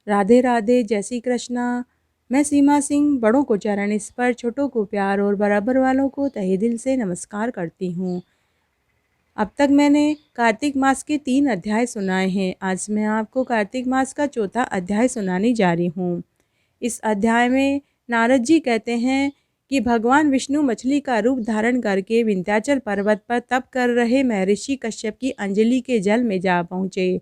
राधे राधे, जय श्री कृष्णा। मैं सीमा सिंह बड़ों को चरण स्पर्श, छोटों को प्यार और बराबर वालों को तहे दिल से नमस्कार करती हूँ। अब तक मैंने कार्तिक मास के 3 अध्याय सुनाए हैं। आज मैं आपको कार्तिक मास का चौथा अध्याय सुनाने जा रही हूँ। इस अध्याय में नारद जी कहते हैं कि भगवान विष्णु मछली का रूप धारण करके विंध्याचल पर्वत पर तप कर रहे महर्षि कश्यप की अंजलि के जल में जा पहुँचे।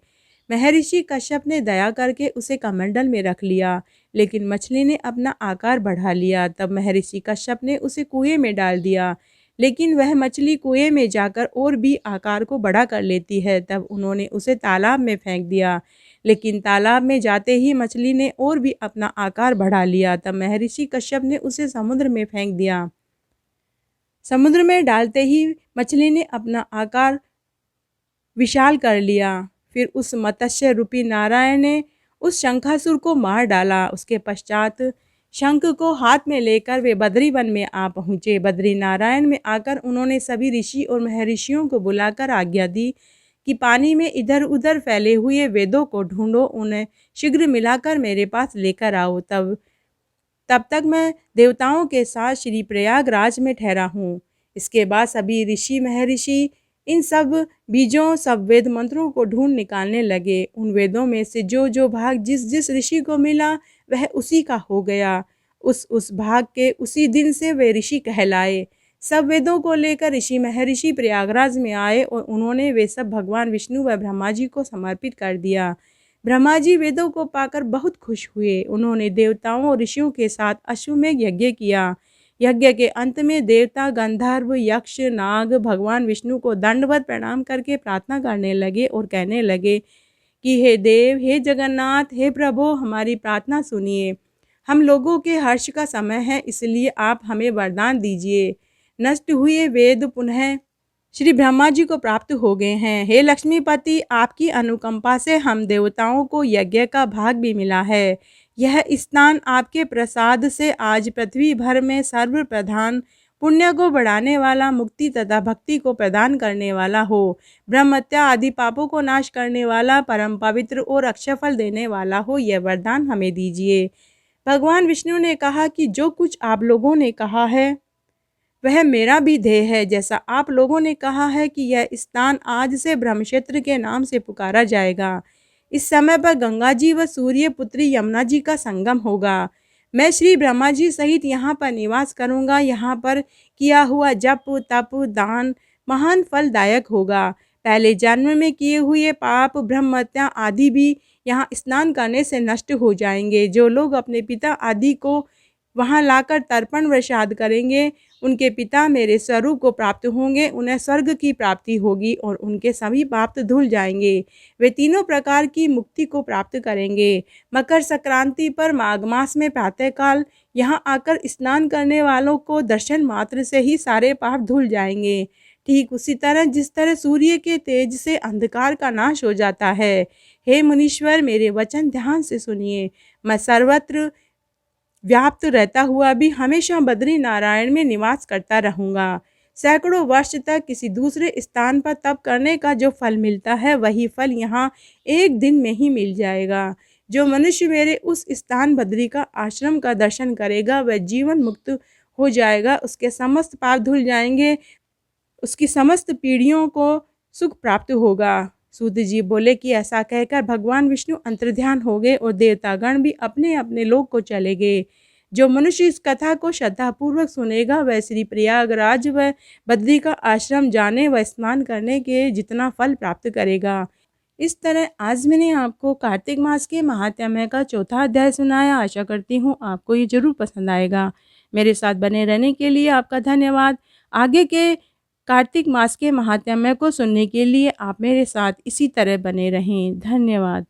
महर्षि कश्यप ने दया करके उसे कमंडल में रख लिया, लेकिन मछली ने अपना आकार बढ़ा लिया। तब महर्षि कश्यप ने उसे कुएं में डाल दिया, लेकिन वह मछली कुएं में जाकर और भी आकार को बड़ा कर लेती है। तब उन्होंने उसे तालाब में फेंक दिया, लेकिन तालाब में जाते ही मछली ने और भी अपना आकार बढ़ा लिया। तब महर्षि कश्यप ने उसे समुद्र में फेंक दिया। समुद्र में डालते ही मछली ने अपना आकार विशाल कर लिया। फिर उस मत्स्य रूपी नारायण ने उस शंखासुर को मार डाला। उसके पश्चात शंख को हाथ में लेकर वे बद्री वन में आ पहुँचे। बद्री नारायण में आकर उन्होंने सभी ऋषि और महर्षियों को बुलाकर आज्ञा दी कि पानी में इधर उधर फैले हुए वेदों को ढूंढो, उन्हें शीघ्र मिलाकर मेरे पास लेकर आओ। तब तक मैं देवताओं के साथ श्री प्रयागराज में ठहरा हूँ। इसके बाद सभी ऋषि महर्षि इन सब बीजों, सब वेद मंत्रों को ढूंढ निकालने लगे। उन वेदों में से जो जो भाग जिस जिस ऋषि को मिला वह उसी का हो गया। उस भाग के उसी दिन से वे ऋषि कहलाए। सब वेदों को लेकर ऋषि महर्षि प्रयागराज में आए और उन्होंने वे सब भगवान विष्णु व ब्रह्मा जी को समर्पित कर दिया। ब्रह्मा जी वेदों को पाकर बहुत खुश हुए। उन्होंने देवताओं और ऋषियों के साथ अश्वमेध यज्ञ किया। यज्ञ के अंत में देवता, गंधर्व, यक्ष, नाग भगवान विष्णु को दंडवत प्रणाम करके प्रार्थना करने लगे और कहने लगे कि हे देव, हे जगन्नाथ, हे प्रभु, हमारी प्रार्थना सुनिए। हम लोगों के हर्ष का समय है, इसलिए आप हमें वरदान दीजिए। नष्ट हुए वेद पुनः श्री ब्रह्मा जी को प्राप्त हो गए हैं। हे लक्ष्मीपति, आपकी अनुकंपा से हम देवताओं को यज्ञ का भाग भी मिला है। यह स्नान आपके प्रसाद से आज पृथ्वी भर में सर्व प्रधान, पुण्य को बढ़ाने वाला, मुक्ति तथा भक्ति को प्रदान करने वाला हो, ब्रह्मत्या आदि पापों को नाश करने वाला, परम पवित्र और अक्षय फल देने वाला हो। यह वरदान हमें दीजिए। भगवान विष्णु ने कहा कि जो कुछ आप लोगों ने कहा है वह मेरा भी ध्येय है। जैसा आप लोगों ने कहा है कि यह स्थान आज से ब्रह्मक्षेत्र के नाम से पुकारा जाएगा। इस समय पर गंगा जी व सूर्य पुत्री यमुना जी का संगम होगा। मैं श्री ब्रह्मा जी सहित यहाँ पर निवास करूँगा। यहाँ पर किया हुआ जप, तप, दान महान फलदायक होगा। पहले जन्म में किए हुए पाप, ब्रह्महत्या आदि भी यहाँ स्नान करने से नष्ट हो जाएंगे। जो लोग अपने पिता आदि को वहाँ लाकर तर्पण व श्राद्ध करेंगे, उनके पिता मेरे स्वरूप को प्राप्त होंगे। उन्हें स्वर्ग की प्राप्ति होगी और उनके सभी पाप धुल जाएंगे। वे तीनों प्रकार की मुक्ति को प्राप्त करेंगे। मकर संक्रांति पर माघ मास में प्रातःकाल यहाँ आकर स्नान करने वालों को दर्शन मात्र से ही सारे पाप धुल जाएंगे। ठीक उसी तरह जिस तरह सूर्य के तेज से अंधकार का नाश हो जाता है। हे मुनीश्वर, मेरे वचन ध्यान से सुनिए। मैं सर्वत्र व्याप्त रहता हुआ भी हमेशा बद्री नारायण में निवास करता रहूँगा। सैकड़ों वर्ष तक किसी दूसरे स्थान पर तप करने का जो फल मिलता है, वही फल यहाँ एक दिन में ही मिल जाएगा। जो मनुष्य मेरे उस स्थान बद्री का आश्रम का दर्शन करेगा, वह जीवन मुक्त हो जाएगा। उसके समस्त पाप धुल जाएंगे। उसकी समस्त पीढ़ियों को सुख प्राप्त होगा। सूत जी बोले कि ऐसा कहकर भगवान विष्णु अंतर्ध्यान हो गए और देवतागण भी अपने अपने लोक को चले गए। जो मनुष्य इस कथा को श्रद्धापूर्वक सुनेगा, वह श्री प्रयागराज व बद्री का आश्रम जाने व स्नान करने के जितना फल प्राप्त करेगा। इस तरह आज मैंने आपको कार्तिक मास के महात्म्य का चौथा अध्याय सुनाया। आशा करती हूँ आपको ये जरूर पसंद आएगा। मेरे साथ बने रहने के लिए आपका धन्यवाद। आगे के कार्तिक मास के महात्म्य को सुनने के लिए आप मेरे साथ इसी तरह बने रहें। धन्यवाद।